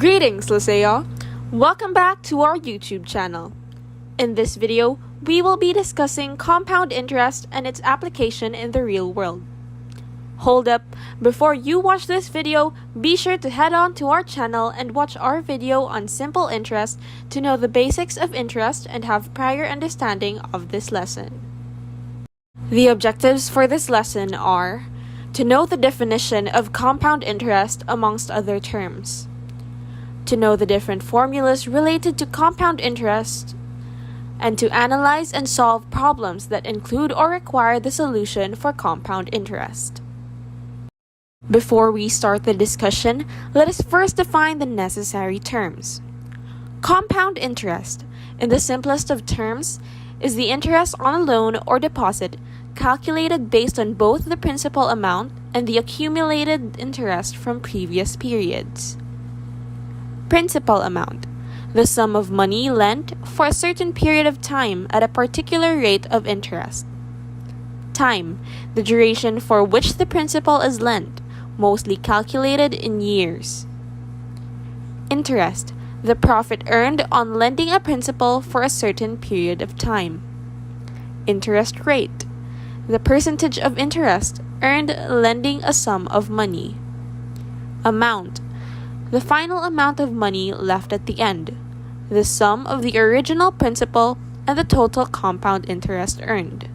Greetings, Liceo! Welcome back to our YouTube channel. In this video, we will be discussing compound interest and its application in the real world. Hold up, before you watch this video, be sure to head on to our channel and watch our video on simple interest to know the basics of interest and have prior understanding of this lesson. The objectives for this lesson are to know the definition of compound interest amongst other terms, to know the different formulas related to compound interest, and to analyze and solve problems that include or require the solution for compound interest. Before we start the discussion, let us first define the necessary terms. Compound interest, in the simplest of terms, is the interest on a loan or deposit calculated based on both the principal amount and the accumulated interest from previous periods. Principal amount, the sum of money lent for a certain period of time at a particular rate of interest. Time, the duration for which the principal is lent, mostly calculated in years. Interest, the profit earned on lending a principal for a certain period of time. Interest rate, the percentage of interest earned lending a sum of money. Amount, the final amount of money left at the end, the sum of the original principal and the total compound interest earned.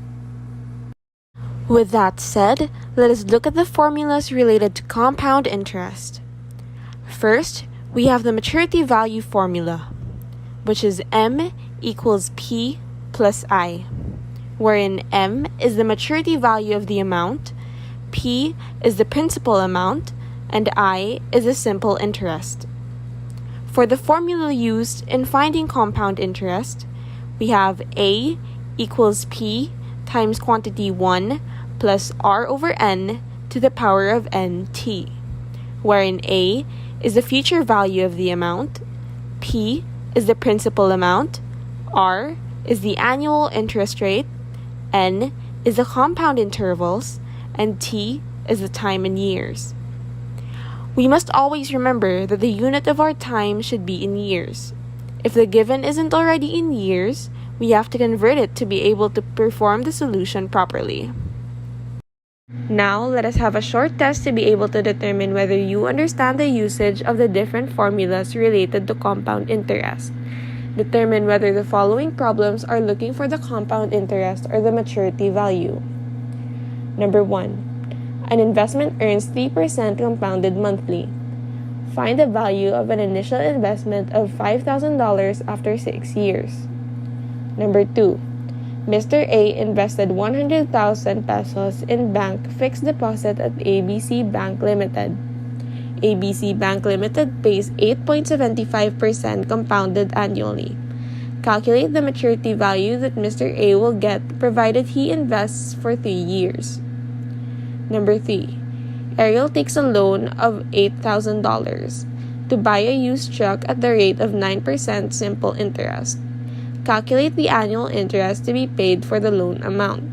With that said, let us look at the formulas related to compound interest. First, we have the maturity value formula, which is M equals P plus I, wherein M is the maturity value of the amount, P is the principal amount, and I is a simple interest. For the formula used in finding compound interest, we have A equals P times quantity 1 plus R over N to the power of NT, wherein A is the future value of the amount, P is the principal amount, R is the annual interest rate, N is the compound intervals, and T is the time in years. We must always remember that the unit of our time should be in years. If the given isn't already in years, we have to convert it to be able to perform the solution properly. Now, let us have a short test to be able to determine whether you understand the usage of the different formulas related to compound interest. Determine whether the following problems are looking for the compound interest or the maturity value. Number 1. An investment earns 3% compounded monthly. Find the value of an initial investment of $5,000 after 6 years. Number 2. Mr. A invested 100,000 pesos in bank fixed deposit at ABC Bank Limited. ABC Bank Limited pays 8.75% compounded annually. Calculate the maturity value that Mr. A will get provided he invests for 3 years. Number 3. Ariel takes a loan of $8,000 to buy a used truck at the rate of 9% simple interest. Calculate the annual interest to be paid for the loan amount.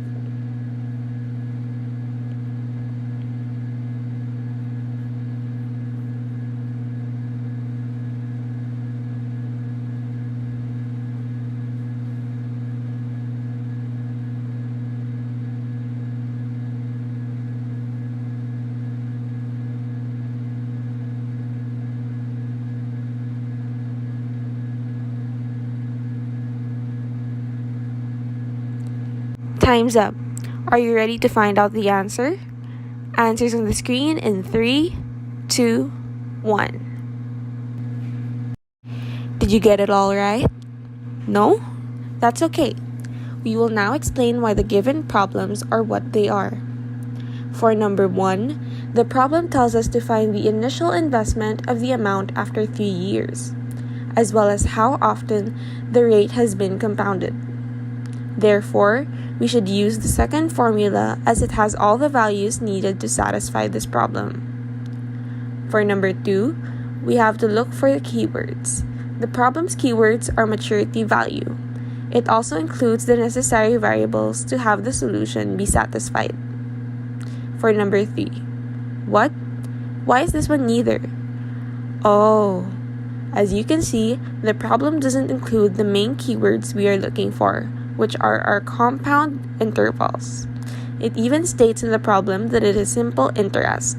Time's up. Are you ready to find out the answer? Answers on the screen in 3, 2, 1. Did you get it all right? No? That's okay. We will now explain why the given problems are what they are. For number 1, the problem tells us to find the initial investment of the amount after 3 years, as well as how often the rate has been compounded. Therefore, we should use the second formula as it has all the values needed to satisfy this problem. For number 2, we have to look for the keywords. The problem's keywords are maturity value. It also includes the necessary variables to have the solution be satisfied. For number 3, what? Why is this one neither? Oh, As you can see, the problem doesn't include the main keywords we are looking for, which are our compound intervals. It even states in the problem that it is simple interest.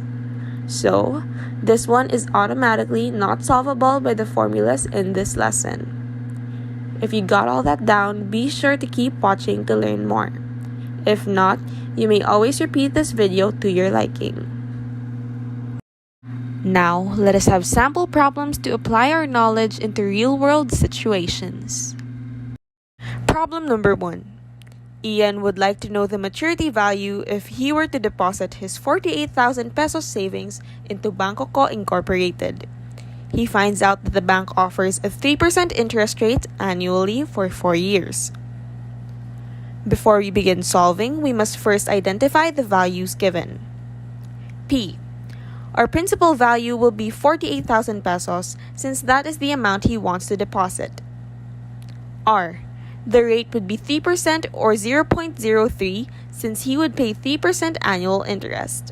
So, this one is automatically not solvable by the formulas in this lesson. If you got all that down, be sure to keep watching to learn more. If not, you may always repeat this video to your liking. Now, let us have sample problems to apply our knowledge into real-world situations. Problem number 1. Ian would like to know the maturity value if he were to deposit his 48,000 pesos savings into Bangko Ko Incorporated. He finds out that the bank offers a 3% interest rate annually for 4 years. Before we begin solving, we must first identify the values given. P. Our principal value will be 48,000 pesos since that is the amount he wants to deposit. R. The rate would be 3% or 0.03 since he would pay 3% annual interest.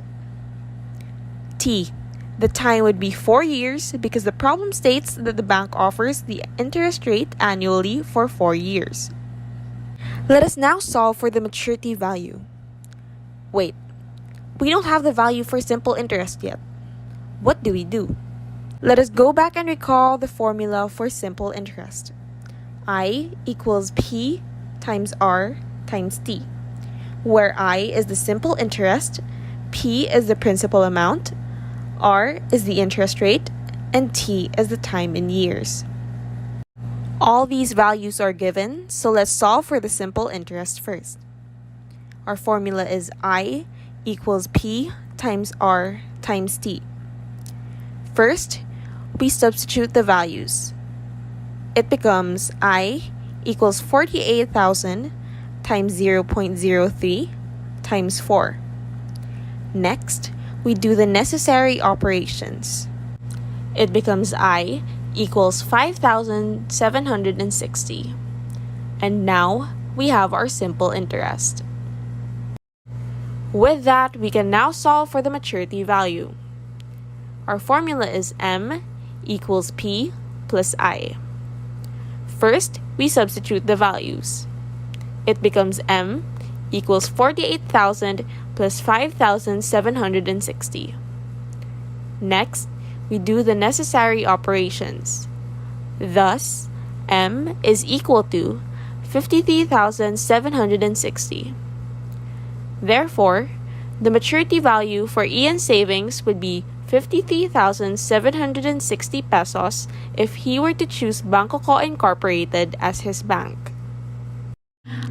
T. The time would be 4 years because the problem states that the bank offers the interest rate annually for 4 years. Let us now solve for the maturity value. Wait, we don't have the value for simple interest yet. What do we do? Let us go back and recall the formula for simple interest. I equals P times R times T, where I is the simple interest, P is the principal amount, R is the interest rate, and T is the time in years. All these values are given, so let's solve for the simple interest first. Our formula is I equals P times R times T. First, we substitute the values. It becomes I equals 48,000 times 0.03 times 4. Next, we do the necessary operations. It becomes I equals 5,760. And now, we have our simple interest. With that, we can now solve for the maturity value. Our formula is M equals P plus I. First, we substitute the values. It becomes M equals 48,000 plus 5,760. Next, we do the necessary operations. Thus, M is equal to 53,760. Therefore, the maturity value for Ian's savings would be 53,760 pesos if he were to choose Bangko Ko Incorporated as his bank.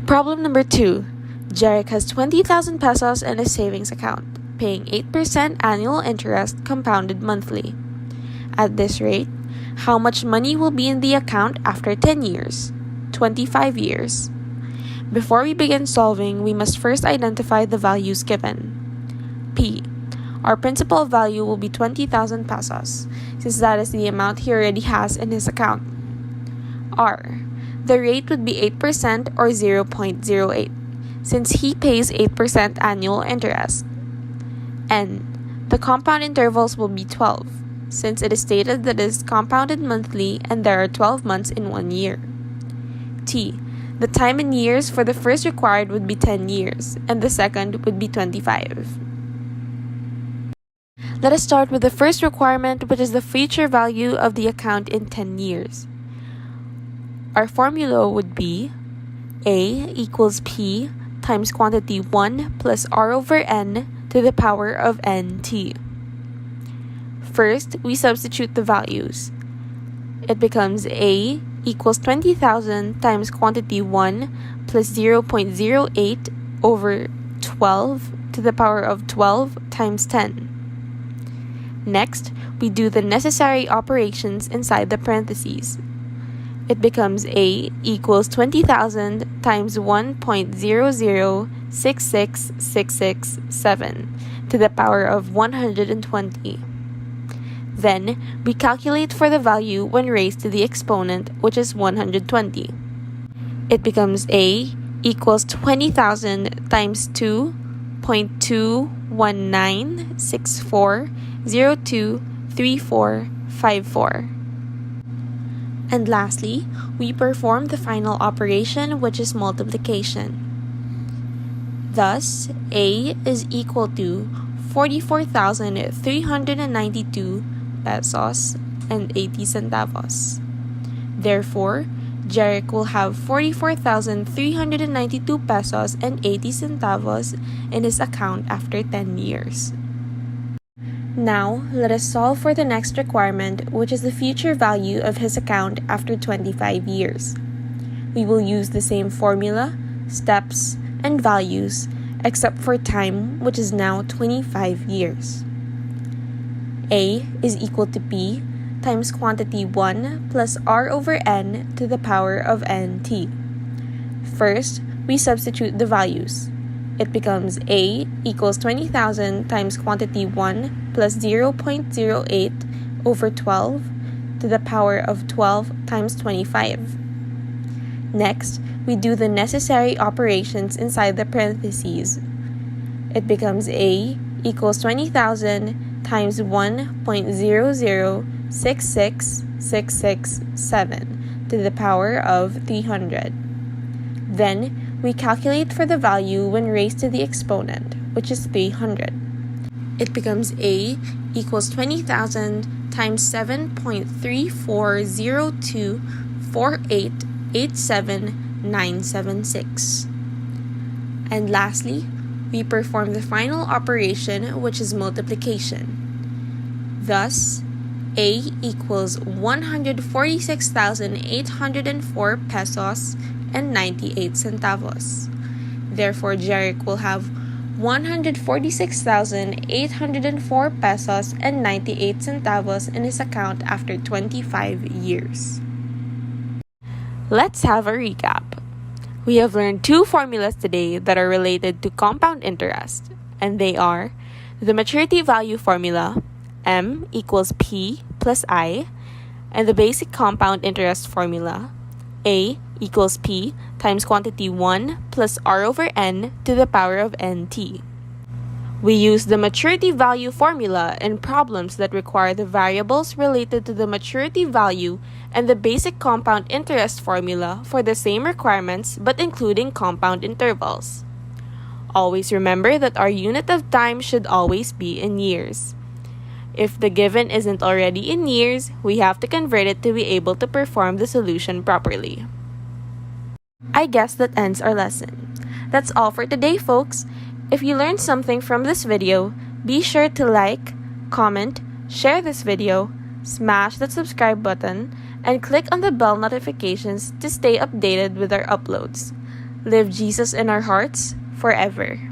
Problem number 2. Jeric has 20,000 pesos in his savings account, paying 8% annual interest compounded monthly. At this rate, how much money will be in the account after 10 years? 25 years. Before we begin solving, we must first identify the values given. P. Our principal value will be 20,000 pesos, since that is the amount he already has in his account. R. The rate would be 8% or 0.08, since he pays 8% annual interest. N. The compound intervals will be 12, since it is stated that it is compounded monthly and there are 12 months in 1 year. T. The time in years for the first required would be 10 years, and the second would be 25. Let us start with the first requirement, which is the future value of the account in 10 years. Our formula would be A equals P times quantity 1 plus R over N to the power of NT. First, we substitute the values. It becomes A equals 20,000 times quantity 1 plus 0.08 over 12 to the power of 12 times 10. Next, we do the necessary operations inside the parentheses. It becomes A equals 20,000 times 1.0066667 to the power of 120. Then, we calculate for the value when raised to the exponent, which is 120. It becomes A equals 20,000 times 2.21964023454. And lastly, we perform the final operation, which is multiplication. Thus, A is equal to 44,392 pesos and 80 centavos. Therefore, Jeric will have 44,392 pesos and 80 centavos in his account after 10 years. Now, let us solve for the next requirement, which is the future value of his account after 25 years. We will use the same formula, steps, and values, except for time, which is now 25 years. A is equal to P times quantity 1 plus R over N to the power of NT. First, we substitute the values. It becomes A equals 20,000 times quantity 1 plus 0.08 over 12 to the power of 12 times 25. Next, we do the necessary operations inside the parentheses. It becomes A equals 20,000 times 1.0066667 to the power of 300. Then, we calculate for the value when raised to the exponent, which is 300. It becomes A equals 20,000 times 7.34024887,976. And lastly, we perform the final operation, which is multiplication. Thus, A equals 146,804 pesos and 98 centavos. Therefore, Jeric will have 146,804 pesos and 98 centavos in his account after 25 years. Let's have a recap. We have learned two formulas today that are related to compound interest, and they are the maturity value formula, M equals P plus I, and the basic compound interest formula, A equals P times quantity 1 plus R over N to the power of NT. We use the maturity value formula in problems that require the variables related to the maturity value and the basic compound interest formula for the same requirements but including compound intervals. Always remember that our unit of time should always be in years. If the given isn't already in years, we have to convert it to be able to perform the solution properly. I guess that ends our lesson. That's all for today, folks. If you learned something from this video, be sure to like, comment, share this video, smash that subscribe button, and click on the bell notifications to stay updated with our uploads. Live Jesus in our hearts forever.